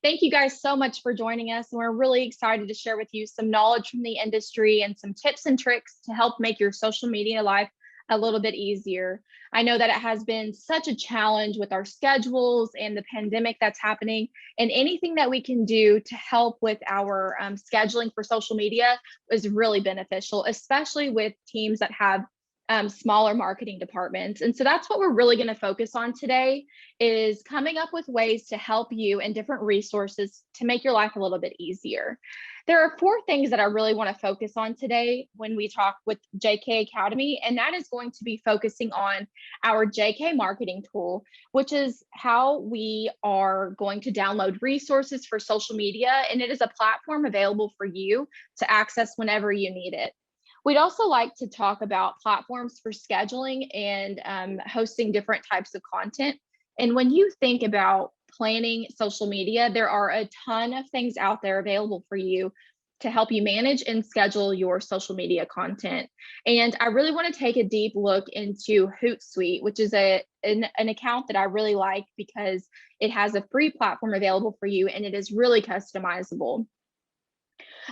Thank you guys so much for joining us. And we're really excited to share with you some knowledge from the industry and some tips and tricks to help make your social media life a little bit easier. I know that it has been such a challenge with our schedules and the pandemic that's happening, and anything that we can do to help with our scheduling for social media is really beneficial, especially with teams that have smaller marketing departments. And so that's what we're really going to focus on today, is coming up with ways to help you and different resources to make your life a little bit easier. There are 4 things that I really want to focus on today when we talk with JK Academy, and that is going to be focusing on our JK marketing tool, which is how we are going to download resources for social media, and it is a platform available for you to access whenever you need it. We'd also like to talk about platforms for scheduling and hosting different types of content. And when you think about planning social media, there are a ton of things out there available for you to help you manage and schedule your social media content. And I really want to take a deep look into Hootsuite, which is an account that I really like because it has a free platform available for you and it is really customizable.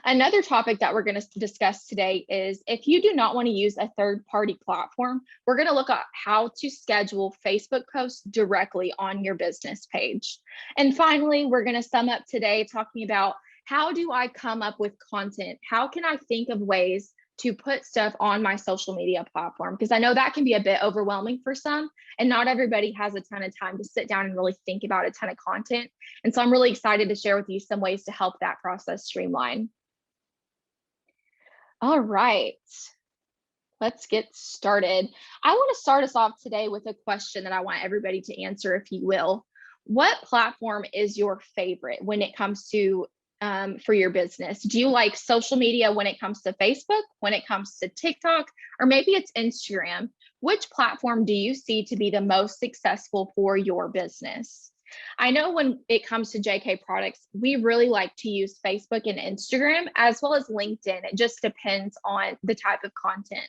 Another topic that we're going to discuss today is if you do not want to use a third-party platform, we're going to look at how to schedule Facebook posts directly on your business page. And finally, we're going to sum up today talking about how do I come up with content? How can I think of ways to put stuff on my social media platform? Because I know that can be a bit overwhelming for some, and not everybody has a ton of time to sit down and really think about a ton of content. And so I'm really excited to share with you some ways to help that process streamline. All right, let's get started. I want to start us off today with a question that I want everybody to answer, if you will. What platform is your favorite when it comes to for your business? Do you like social media when it comes to Facebook, when it comes to TikTok, or maybe it's Instagram? Which platform do you see to be the most successful for your business? I know when it comes to JK products, we really like to use Facebook and Instagram as well as LinkedIn. It just depends on the type of content.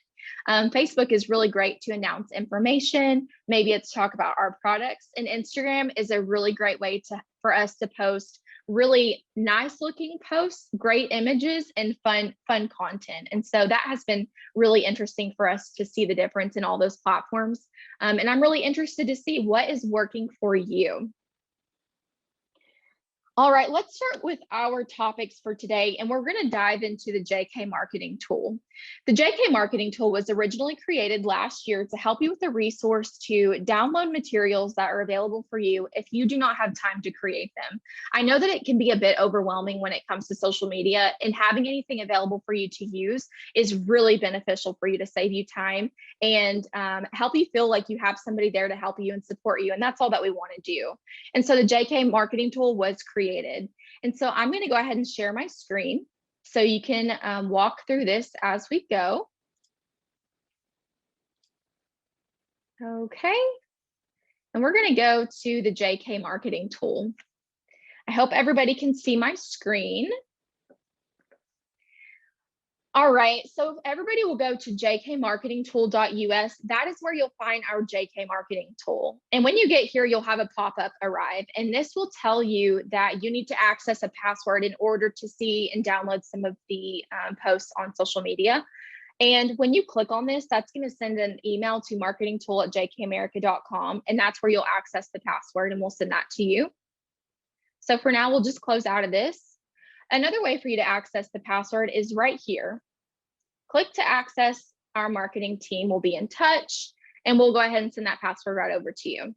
Facebook is really great to announce information. Maybe it's talk about our products, and Instagram is a really great way for us to post really nice looking posts, great images, and fun content. And so that has been really interesting for us to see the difference in all those platforms. And I'm really interested to see what is working for you. All right, let's start with our topics for today, and we're going to dive into the JK Marketing Tool. The JK Marketing Tool was originally created last year to help you with a resource to download materials that are available for you if you do not have time to create them. I know that it can be a bit overwhelming when it comes to social media, and having anything available for you to use is really beneficial for you to save you time and help you feel like you have somebody there to help you and support you. And that's all that we want to do. And so the JK Marketing Tool was created. And so I'm going to go ahead and share my screen so you can walk through this as we go. Okay. And we're going to go to the JK Marketing Tool. I hope everybody can see my screen. All right, so everybody will go to jkmarketingtool.us. That is where you'll find our JK Marketing Tool. And when you get here, you'll have a pop-up arrive. And this will tell you that you need to access a password in order to see and download some of the posts on social media. And when you click on this, that's going to send an email to marketingtool@jkamerica.com. And that's where you'll access the password, and we'll send that to you. So for now, we'll just close out of this. Another way for you to access the password is right here. Click to access. Our marketing team will be in touch, and we'll go ahead and send that password right over to you.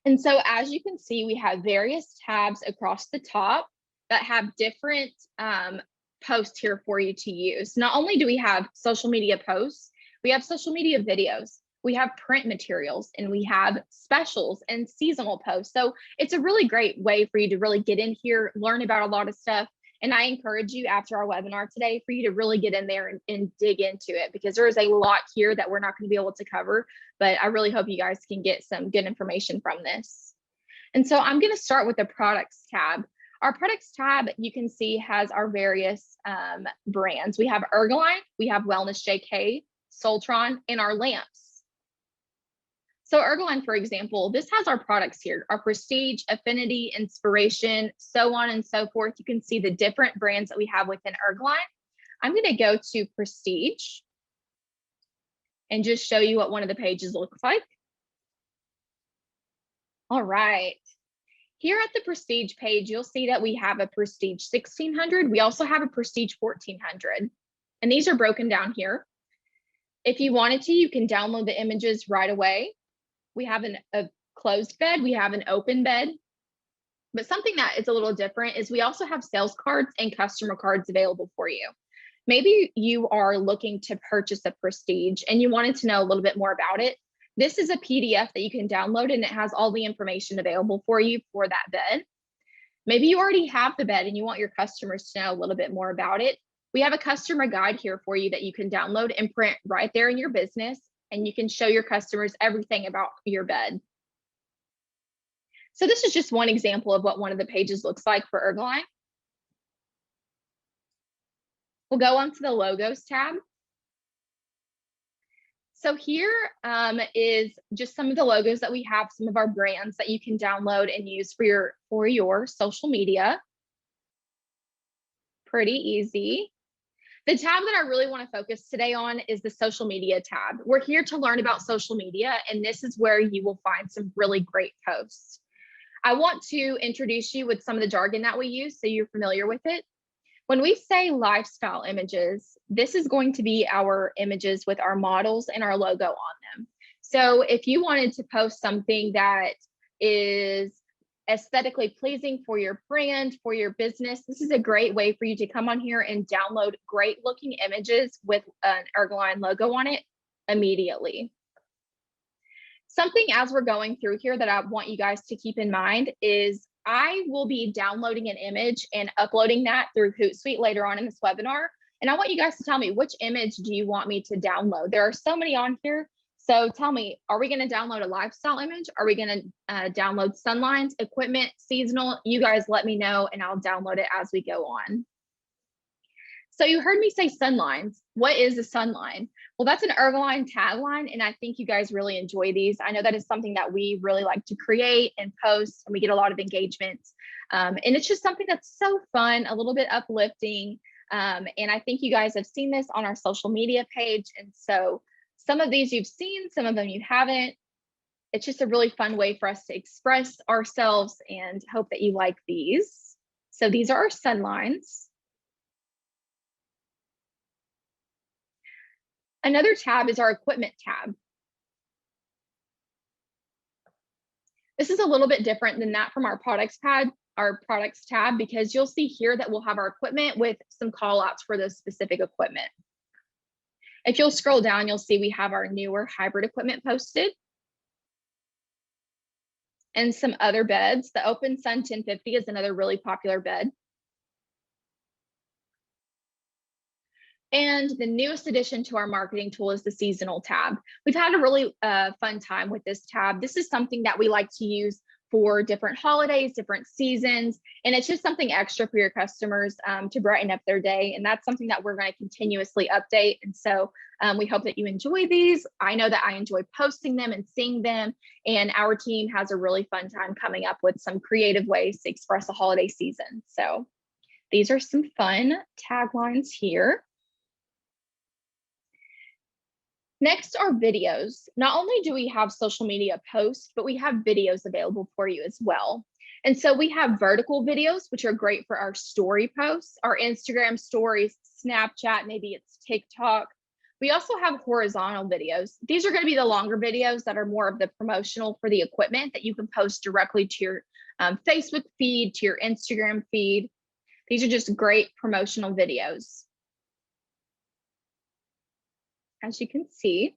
And so as you can see, we have various tabs across the top that have different posts here for you to use. Not only do we have social media posts, we have social media videos, we have print materials, and we have specials and seasonal posts. So it's a really great way for you to really get in here, learn about a lot of stuff. And I encourage you after our webinar today for you to really get in there and dig into it, because there is a lot here that we're not going to be able to cover, but I really hope you guys can get some good information from this. And so I'm going to start with the products tab. Our products tab, you can see, has our various brands. We have Ergoline, we have Wellness JK, Soltron, and our lamps. So Ergoline, for example, this has our products here, our Prestige, Affinity, Inspiration, so on and so forth. You can see the different brands that we have within Ergoline. I'm going to go to Prestige and just show you what one of the pages looks like. All right. Here at the Prestige page, you'll see that we have a Prestige 1600. We also have a Prestige 1400. And these are broken down here. If you wanted to, you can download the images right away. We have a closed bed, we have an open bed. But something that is a little different is we also have sales cards and customer cards available for you. Maybe you are looking to purchase a Prestige and you wanted to know a little bit more about it. This is a PDF that you can download and it has all the information available for you for that bed. Maybe you already have the bed and you want your customers to know a little bit more about it. We have a customer guide here for you that you can download and print right there in your business, and you can show your customers everything about your bed. So this is just one example of what one of the pages looks like for Ergoline. We'll go on to the logos tab. So here is just some of the logos that we have, some of our brands that you can download and use for your social media. Pretty easy. The tab that I really want to focus today on is the social media tab. We're here to learn about social media, and this is where you will find some really great posts. I want to introduce you with some of the jargon that we use so you're familiar with it. When we say lifestyle images, this is going to be our images with our models and our logo on them. So if you wanted to post something that is aesthetically pleasing for your brand, for your business, this is a great way for you to come on here and download great looking images with an Ergoline logo on it immediately. Something as we're going through here that I want you guys to keep in mind is I will be downloading an image and uploading that through Hootsuite later on in this webinar. And I want you guys to tell me, which image do you want me to download? There are so many on here. So tell me, are we going to download a lifestyle image? Are we going to download sunlines, equipment, seasonal? You guys let me know and I'll download it as we go on. So you heard me say sunlines. What is a sunline? Well, that's an Ergoline tagline, and I think you guys really enjoy these. I know that is something that we really like to create and post, and we get a lot of engagements. And it's just something that's so fun, a little bit uplifting. And I think you guys have seen this on our social media page. And so some of these you've seen, some of them you haven't. It's just a really fun way for us to express ourselves, and hope that you like these. So these are our sunlines. Another tab is our equipment tab. This is a little bit different than that from our products tab, because you'll see here that we'll have our equipment with some call outs for the specific equipment. If you'll scroll down, you'll see we have our newer hybrid equipment posted and some other beds. The Open Sun 1050 is another really popular bed. And the newest addition to our marketing tool is the seasonal tab. We've had a really fun time with this tab. This is something that we like to use for different holidays, different seasons, and it's just something extra for your customers to brighten up their day. And that's something that we're going to continuously update. And so we hope that you enjoy these. I know that I enjoy posting them and seeing them, and our team has a really fun time coming up with some creative ways to express a holiday season. So these are some fun taglines here. Next are videos. Not only do we have social media posts, but we have videos available for you as well. And so we have vertical videos, which are great for our story posts, our Instagram stories, Snapchat, maybe it's TikTok. We also have horizontal videos. These are going to be the longer videos that are more of the promotional for the equipment that you can post directly to your Facebook feed, to your Instagram feed. These are just great promotional videos. As you can see.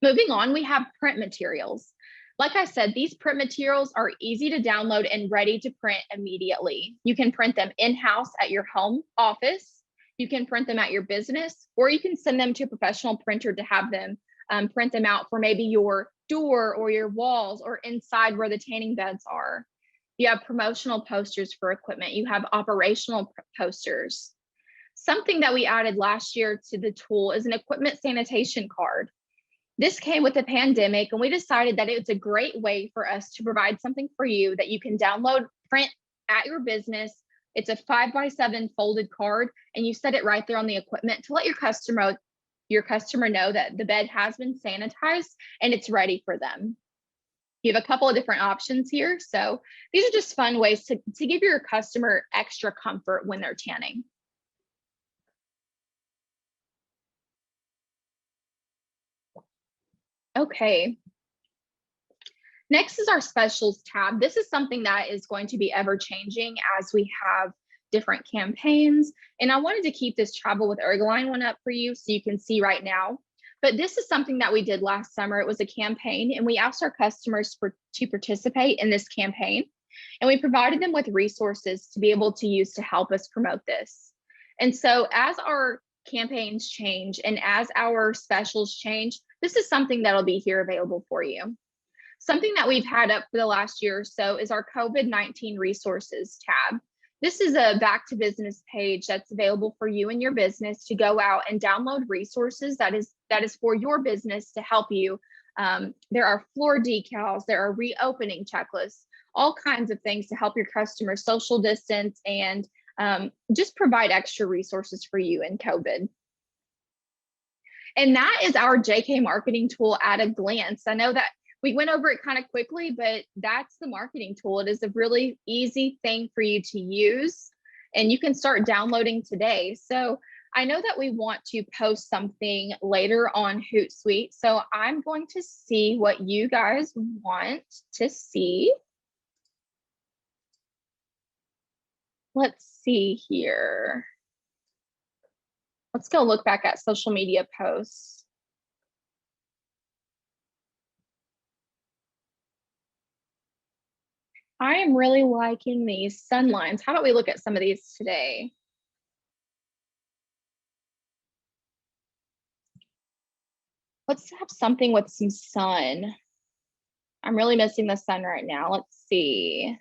Moving on, we have print materials. Like I said, these print materials are easy to download and ready to print immediately. You can print them in-house at your home office. You can print them at your business, or you can send them to a professional printer to have them print them out for maybe your door or your walls or inside where the tanning beds are. You have promotional posters for equipment. You have operational posters. Something that we added last year to the tool is an equipment sanitation card. This came with the pandemic, and we decided that it's a great way for us to provide something for you that you can download, print at your business. It's a 5x7 folded card, and you set it right there on the equipment to let your customer know that the bed has been sanitized and it's ready for them. You have a couple of different options here. So these are just fun ways to give your customer extra comfort when they're tanning. Okay. Next is our specials tab. This is something that is going to be ever changing as we have different campaigns. And I wanted to keep this Travel with Ergoline one up for you so you can see right now. But this is something that we did last summer. It was a campaign, and we asked our customers to participate in this campaign. And we provided them with resources to be able to use to help us promote this. And so as our campaigns change and as our specials change, this is something that'll be here available for you. Something that we've had up for the last year or so is our COVID-19 resources tab. This is a back to business page that's available for you and your business to go out and download resources that is for your business to help you. There are floor decals, there are reopening checklists, all kinds of things to help your customers social distance and just provide extra resources for you in COVID. And that is our JK marketing tool at a glance. I know that we went over it kind of quickly, but that's the marketing tool. It is a really easy thing for you to use, and you can start downloading today. So I know that we want to post something later on Hootsuite. So I'm going to see what you guys want to see. Let's see here. Let's go look back at social media posts. I am really liking these sun lines. How about we look at some of these today? Let's have something with some sun. I'm really missing the sun right now. Let's see.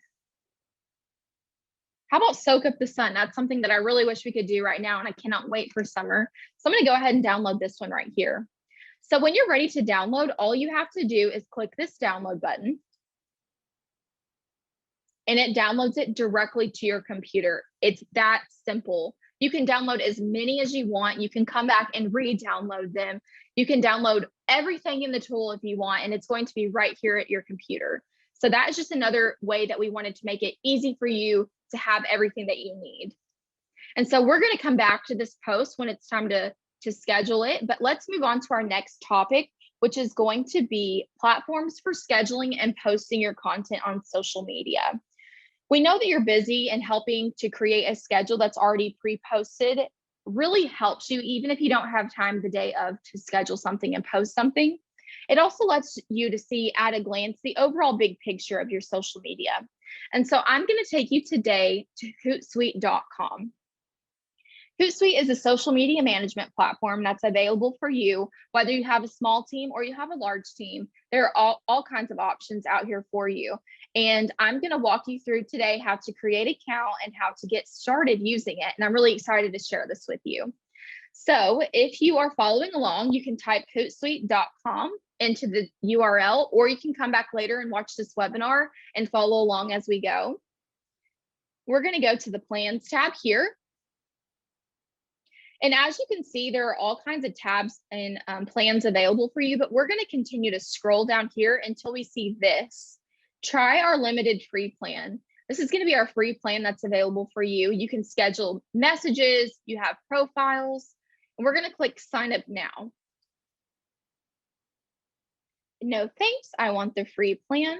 How about soak up the sun? That's something that I really wish we could do right now, and I cannot wait for summer. So I'm going to go ahead and download this one right here. So when you're ready to download, all you have to do is click this download button. And it downloads it directly to your computer. It's that simple. You can download as many as you want. You can come back and re-download them. You can download everything in the tool if you want, and it's going to be right here at your computer. So that is just another way that we wanted to make it easy for you to have everything that you need. And so we're going to come back to this post when it's time to schedule it, but let's move on to our next topic, which is going to be platforms for scheduling and posting your content on social media. We know that you're busy, and helping to create a schedule that's already pre-posted really helps you, even if you don't have time the day of to schedule something and post something. It also lets you to see at a glance the overall big picture of your social media. And so I'm going to take you today to Hootsuite.com. Hootsuite is a social media management platform that's available for you, whether you have a small team or you have a large team. There are all kinds of options out here for you. And I'm going to walk you through today how to create an account and how to get started using it. And I'm really excited to share this with you. So if you are following along, you can type Hootsuite.com into the URL, or you can come back later and watch this webinar and follow along as we go. We're going to go to the Plans tab here. And as you can see, there are all kinds of tabs and plans available for you, but we're going to continue to scroll down here until we see this. Try our limited free plan. This is going to be our free plan that's available for you. You can schedule messages, you have profiles, and we're going to click sign up now. No thanks, I want the free plan.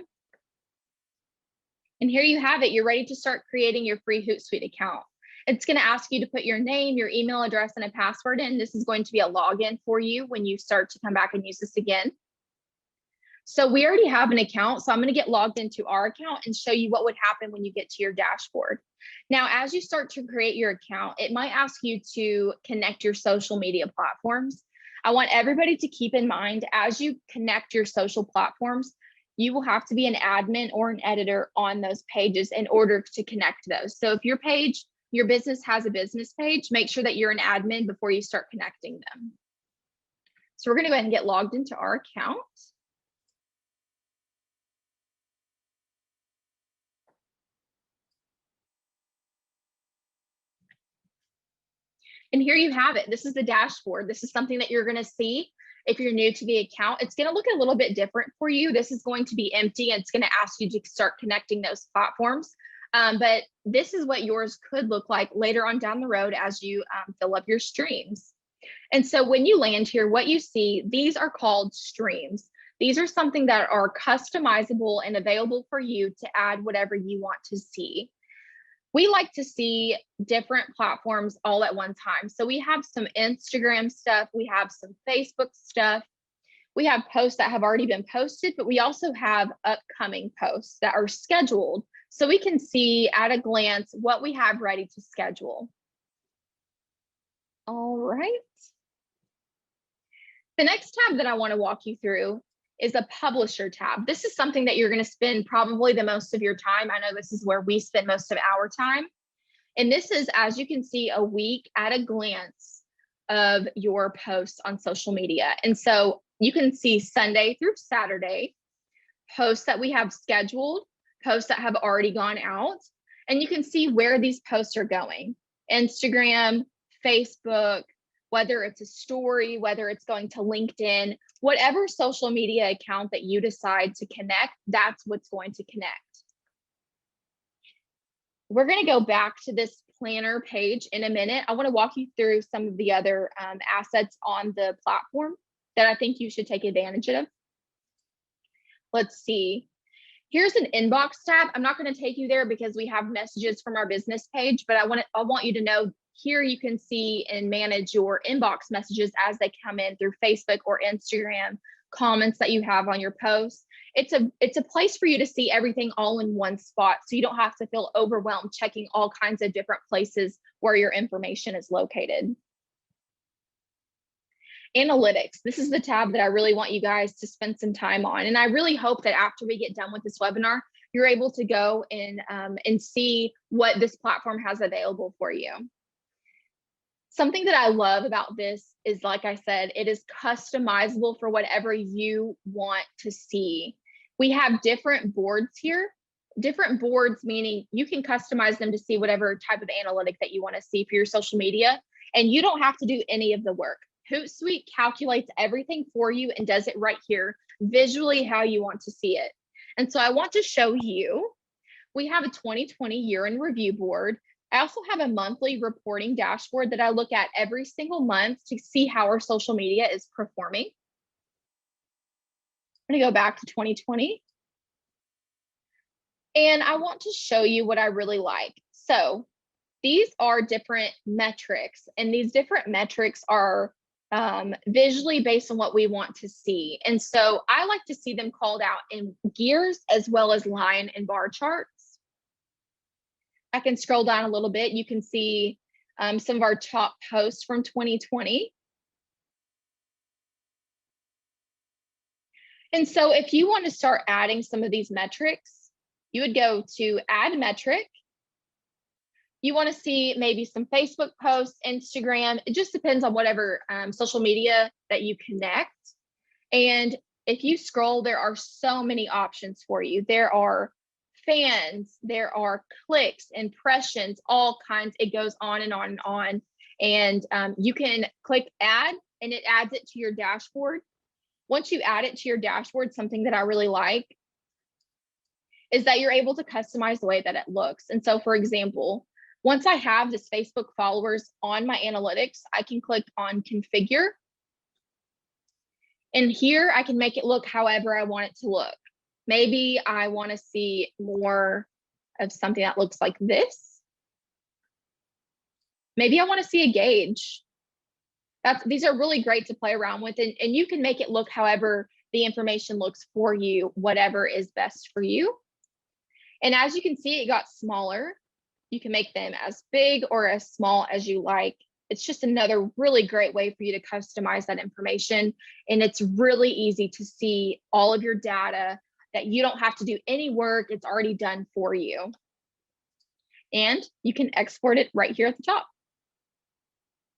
And here you have it. You're ready to start creating your free Hootsuite account. It's going to ask you to put your name, your email address, and a password in. This is going to be a login for you when you start to come back and use this again. So we already have an account, so I'm going to get logged into our account and show you what would happen when you get to your dashboard. Now, as you start to create your account, it might ask you to connect your social media platforms. I want everybody to keep in mind, as you connect your social platforms, you will have to be an admin or an editor on those pages in order to connect those. So if your business has a business page, make sure that you're an admin before you start connecting them. So we're going to go ahead and get logged into our account. And here you have it. This is the dashboard. This is something that you're going to see if you're new to the account. It's going to look a little bit different for you. This is going to be empty, and it's going to ask you to start connecting those platforms. But this is what yours could look like later on down the road as you fill up your streams. And so when you land here, what you see, these are called streams. These are something that are customizable and available for you to add whatever you want to see. We like to see different platforms all at one time. So we have some Instagram stuff, we have some Facebook stuff, we have posts that have already been posted, but we also have upcoming posts that are scheduled. So we can see at a glance what we have ready to schedule. All right. The next tab that I want to walk you through is a publisher tab. This is something that you're going to spend probably the most of your time. I know this is where we spend most of our time. And this is, as you can see, a week at a glance of your posts on social media. And so you can see Sunday through Saturday, posts that we have scheduled, posts that have already gone out, and you can see where these posts are going. Instagram, Facebook, whether it's a story, whether it's going to LinkedIn, whatever social media account that you decide to connect, that's what's going to connect. We're going to go back to this planner page in a minute. I want to walk you through some of the other assets on the platform that I think you should take advantage of. Let's see. Here's an inbox tab. I'm not going to take you there because we have messages from our business page, but I want you to know here you can see and manage your inbox messages as they come in through Facebook or Instagram, comments that you have on your posts. It's a place for you to see everything all in one spot, so you don't have to feel overwhelmed checking all kinds of different places where your information is located. Analytics. This is the tab that I really want you guys to spend some time on. And I really hope that after we get done with this webinar, you're able to go and see what this platform has available for you. Something that I love about this is, like I said, it is customizable for whatever you want to see. We have different boards here. Different boards meaning you can customize them to see whatever type of analytic that you want to see for your social media, and you don't have to do any of the work. Hootsuite calculates everything for you and does it right here visually how you want to see it. And so I want to show you, we have a 2020 year in review board. I also have a monthly reporting dashboard that I look at every single month to see how our social media is performing. I'm going to go back to 2020. And I want to show you what I really like. So these are different metrics, and these different metrics are visually based on what we want to see. And so I like to see them called out in gears as well as line and bar charts. I can scroll down a little bit. You can see some of our top posts from 2020. And so if you want to start adding some of these metrics, you would go to add metric. You want to see maybe some Facebook posts, Instagram. It just depends on whatever social media that you connect. And if you scroll, there are so many options for you. There are fans, there are clicks, impressions, all kinds. It goes on and on and on. And you can click add, and it adds it to your dashboard. Once you add it to your dashboard, something that I really like is that you're able to customize the way that it looks. And so, for example, once I have this Facebook followers on my analytics, I can click on configure. And here I can make it look however I want it to look. Maybe I want to see more of something that looks like this. Maybe I want to see a gauge. These are really great to play around with, and you can make it look however the information looks for you, whatever is best for you. And as you can see, it got smaller. You can make them as big or as small as you like. It's just another really great way for you to customize that information. And it's really easy to see all of your data that you don't have to do any work. It's already done for you. And you can export it right here at the top.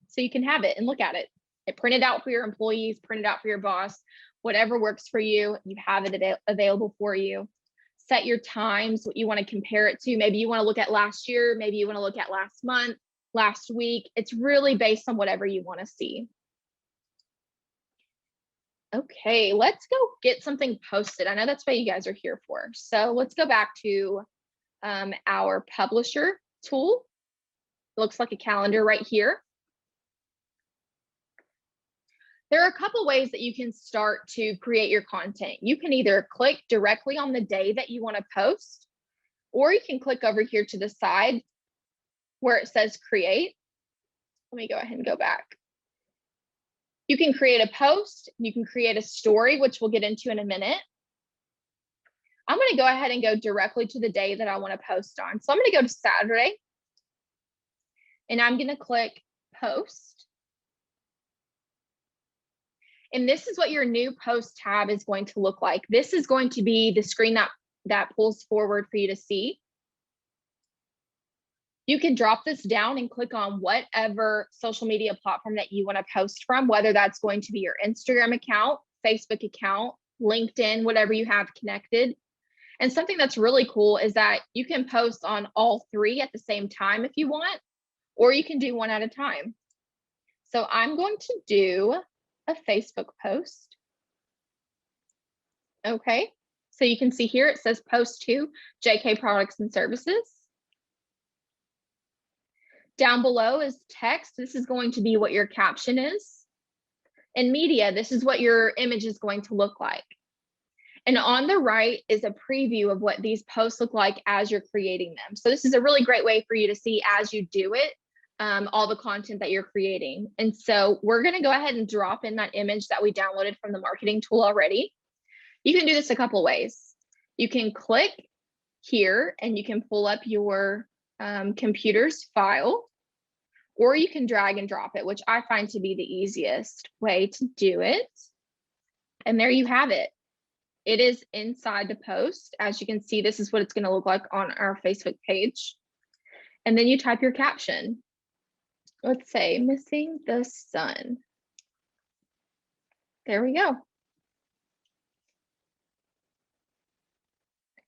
So you can have it and look at it Print it out for your employees, print it out for your boss, whatever works for you, you have it available for you. Set your times, what you want to compare it to. Maybe you want to look at last year, maybe you want to look at last month, last week. It's really based on whatever you want to see. Okay, let's go get something posted. I know that's what you guys are here for. So let's go back to our publisher tool. It looks like a calendar right here. There are a couple ways that you can start to create your content. You can either click directly on the day that you want to post, or you can click over here to the side where it says create. Let me go ahead and go back. You can create a post, you can create a story, which we'll get into in a minute. I'm going to go ahead and go directly to the day that I want to post on. So I'm going to go to Saturday, and I'm going to click post. And this is what your new post tab is going to look like. This is going to be the screen that pulls forward for you to see. You can drop this down and click on whatever social media platform that you want to post from, whether that's going to be your Instagram account, Facebook account, LinkedIn, whatever you have connected. And something that's really cool is that you can post on all three at the same time if you want, or you can do one at a time. So I'm going to do a Facebook post. Okay, so you can see here it says post to JK Products and Services. Down below is text. This is going to be what your caption is. And media, this is what your image is going to look like. And on the right is a preview of what these posts look like as you're creating them. So this is a really great way for you to see as you do it, all the content that you're creating. And so we're going to go ahead and drop in that image that we downloaded from the marketing tool already. You can do this a couple ways. You can click here and you can pull up your computer's file, or you can drag and drop it, which I find to be the easiest way to do it. And there you have it. It is inside the post. As you can see, this is what it's going to look like on our Facebook page. And then you type your caption. Let's say missing the sun. There we go.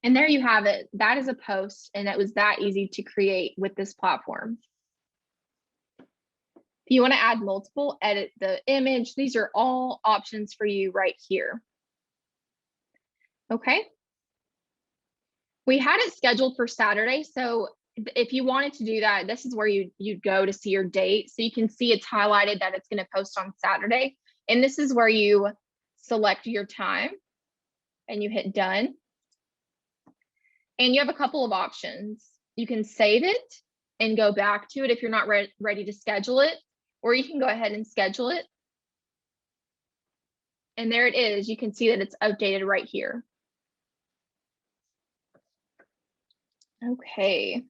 And there you have it. That is a post, and it was that easy to create with this platform. If you want to add multiple, edit the image, these are all options for you right here. Okay. We had it scheduled for Saturday, so if you wanted to do that, this is where you'd go to see your date. So you can see it's highlighted that it's going to post on Saturday. And this is where you select your time and you hit done. And you have a couple of options. You can save it and go back to it if you're not ready to schedule it, or you can go ahead and schedule it. And there it is. You can see that it's updated right here. Okay.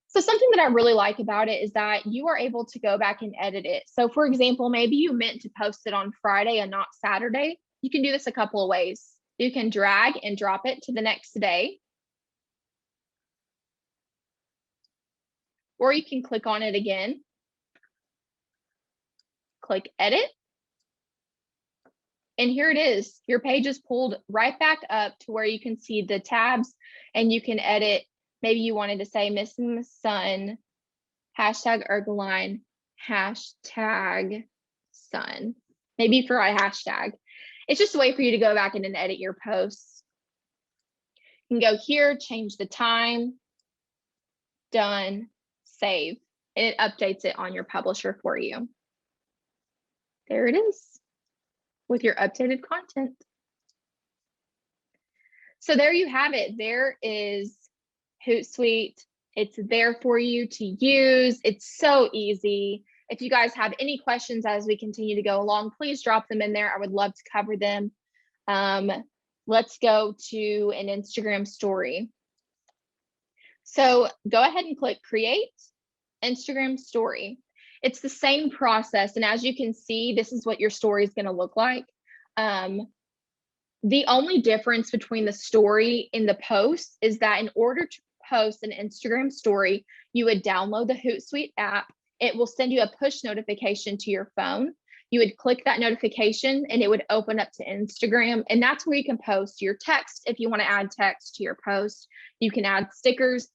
So something that I really like about it is that you are able to go back and edit it. So for example, maybe you meant to post it on Friday and not Saturday. You can do this a couple of ways. You can drag and drop it to the next day. Or you can click on it again. Click edit. And here it is. Your page is pulled right back up to where you can see the tabs and you can edit. Maybe you wanted to say missing the sun, hashtag Ergoline, hashtag sun. Maybe for a hashtag. It's just a way for you to go back in and edit your posts. You can go here, change the time, done, save. And it updates it on your publisher for you. There it is with your updated content. So there you have it. There is Hootsuite. It's there for you to use. It's so easy. If you guys have any questions as we continue to go along, please drop them in there. I would love to cover them. Let's go to an Instagram story. So go ahead and click create Instagram story. It's the same process. And as you can see, this is what your story is going to look like. The only difference between the story and the post is that in order to post an Instagram story, you would download the Hootsuite app. It will send you a push notification to your phone. You would click that notification and it would open up to Instagram. And that's where you can post your text. If you want to add text to your post, you can add stickers,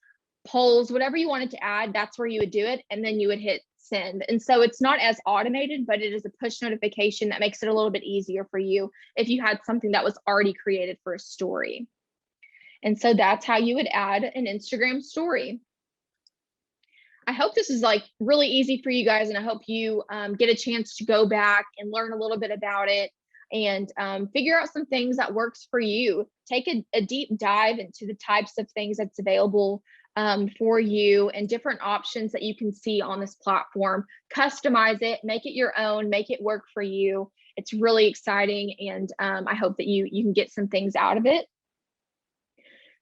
polls, whatever you wanted to add, that's where you would do it. And then you would hit send. And so it's not as automated, but it is a push notification that makes it a little bit easier for you if you had something that was already created for a story. And so that's how you would add an Instagram story. I hope this is like really easy for you guys, and I hope you get a chance to go back and learn a little bit about it and figure out some things that works for you. Take a deep dive into the types of things that's available for you and different options that you can see on this platform. Customize it, make it your own, make it work for you. It's really exciting, and I hope that you can get some things out of it.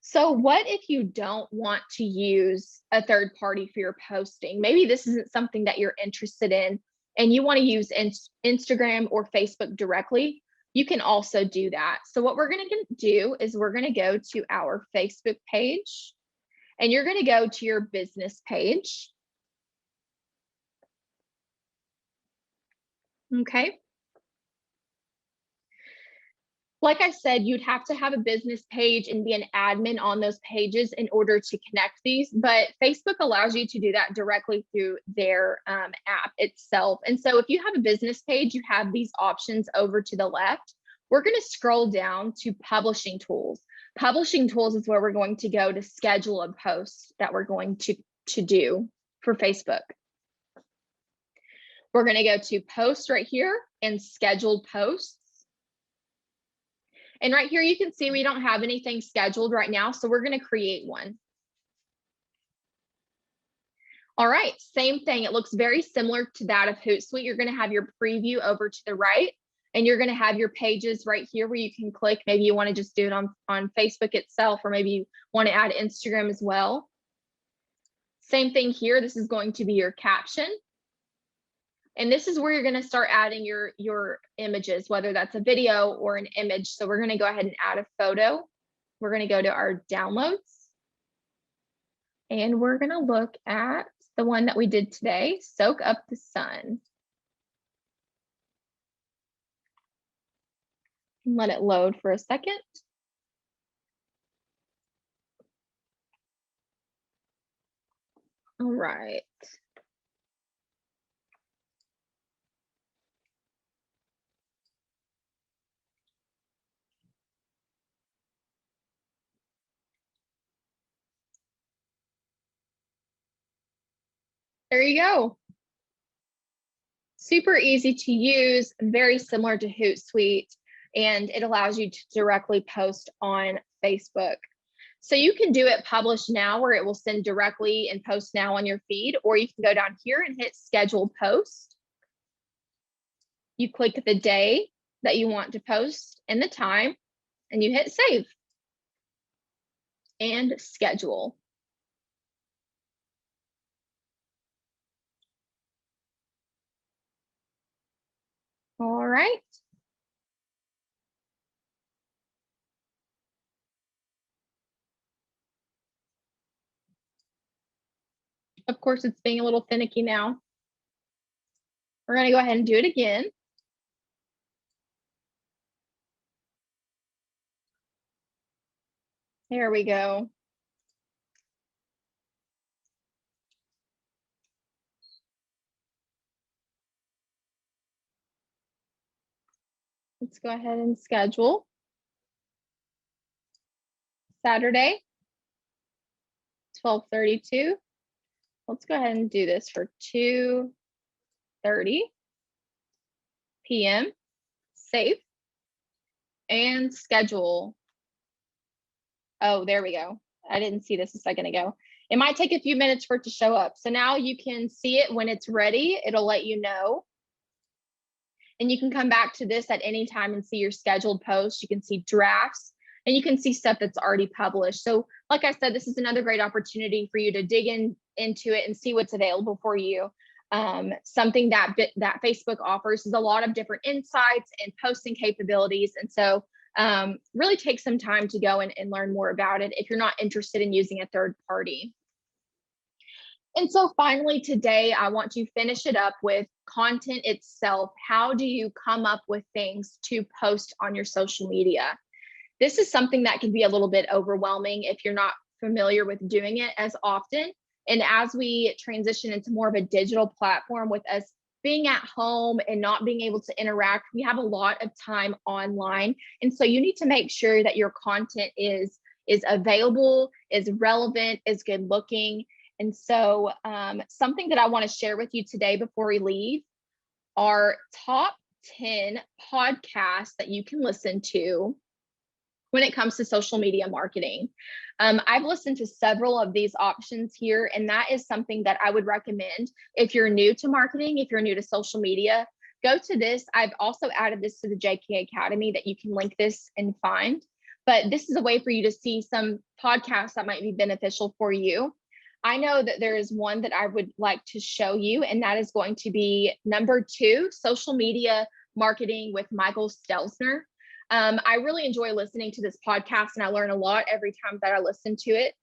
So what if you don't want to use a third party for your posting? Maybe this isn't something that you're interested in and you want to use Instagram or Facebook directly. You can also do that. So what we're going to do is we're going to go to our Facebook page and you're going to go to your business page. Okay. Like I said, you'd have to have a business page and be an admin on those pages in order to connect these, but Facebook allows you to do that directly through their app itself. And so if you have a business page, you have these options over to the left. We're going to scroll down to publishing tools. Publishing tools is where we're going to go to schedule a post that we're going to do for Facebook. We're going to go to post right here and scheduled posts. And right here, you can see we don't have anything scheduled right now, so we're going to create one. All right, same thing. It looks very similar to that of Hootsuite. You're going to have your preview over to the right, and you're going to have your pages right here where you can click. Maybe you want to just do it on Facebook itself, or maybe you want to add Instagram as well. Same thing here. This is going to be your caption. And this is where you're going to start adding your images, whether that's a video or an image. So we're going to go ahead and add a photo. We're going to go to our downloads. And we're going to look at the one that we did today, Soak Up the Sun. Let it load for a second. All right. There you go. Super easy to use, very similar to Hootsuite, and it allows you to directly post on Facebook. So you can do it publish now where it will send directly and post now on your feed, or you can go down here and hit schedule post. You click the day that you want to post and the time, and you hit save and schedule. All right. Of course, it's being a little finicky now. We're going to go ahead and do it again. There we go. Let's go ahead and schedule Saturday, 12:32. Let's go ahead and do this for 2:30 p.m. Save and schedule. Oh, there we go. I didn't see this a second ago. It might take a few minutes for it to show up. So now you can see it when it's ready. It'll let you know. And you can come back to this at any time and see your scheduled posts. You can see drafts and you can see stuff that's already published. So like I said, this is another great opportunity for you to dig into it and see what's available for you. Something that Facebook offers is a lot of different insights and posting capabilities. And so really take some time to go and learn more about it if you're not interested in using a third party. And so finally today, I want to finish it up with content itself. How do you come up with things to post on your social media? This is something that can be a little bit overwhelming if you're not familiar with doing it as often. And as we transition into more of a digital platform, with us being at home and not being able to interact, we have a lot of time online. And so you need to make sure that your content is available, is relevant, is good looking. And so something that I want to share with you today before we leave are top 10 podcasts that you can listen to when it comes to social media marketing. I've listened to several of these options here, and that is something that I would recommend if you're new to marketing, if you're new to social media, go to this. I've also added this to the JK Academy that you can link this and find, but this is a way for you to see some podcasts that might be beneficial for you. I know that there is one that I would like to show you, and that is going to be number 2, Social Media Marketing with Michael Stelzner. I really enjoy listening to this podcast, and I learn a lot every time that I listen to it.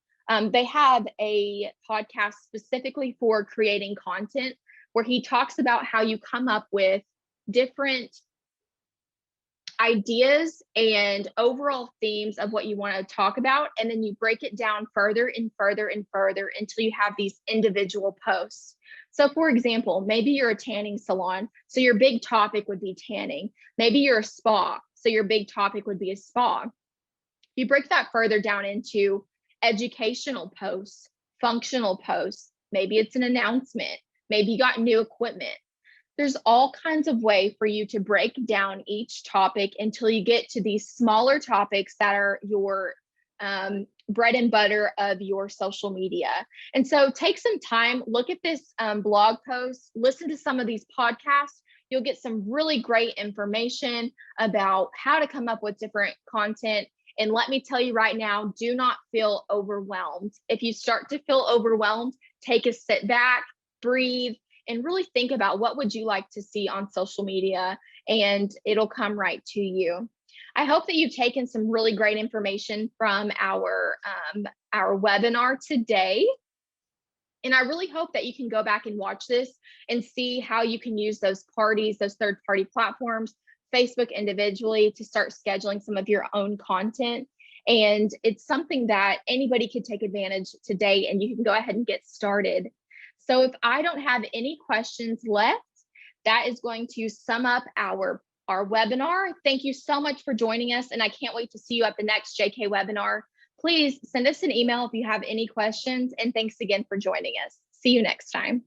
They have a podcast specifically for creating content where he talks about how you come up with different ideas and overall themes of what you want to talk about, and then you break it down further and further and further until you have these individual posts. So for example, maybe you're a tanning salon, so your big topic would be tanning. Maybe you're a spa, so your big topic would be a spa. You break that further down into educational posts, functional posts, maybe it's an announcement, maybe you got new equipment. There's all kinds of way for you to break down each topic until you get to these smaller topics that are your bread and butter of your social media. And so take some time, look at this blog post, listen to some of these podcasts. You'll get some really great information about how to come up with different content. And let me tell you right now, do not feel overwhelmed. If you start to feel overwhelmed, take a sit back, breathe, and really think about what would you like to see on social media, and it'll come right to you. I hope that you've taken some really great information from our webinar today. And I really hope that you can go back and watch this and see how you can use those parties, those third-party platforms, Facebook individually, to start scheduling some of your own content. And it's something that anybody could take advantage today, and you can go ahead and get started. So if I don't have any questions left, that is going to sum up our webinar. Thank you so much for joining us, and I can't wait to see you at the next JK webinar. Please send us an email if you have any questions, and thanks again for joining us. See you next time.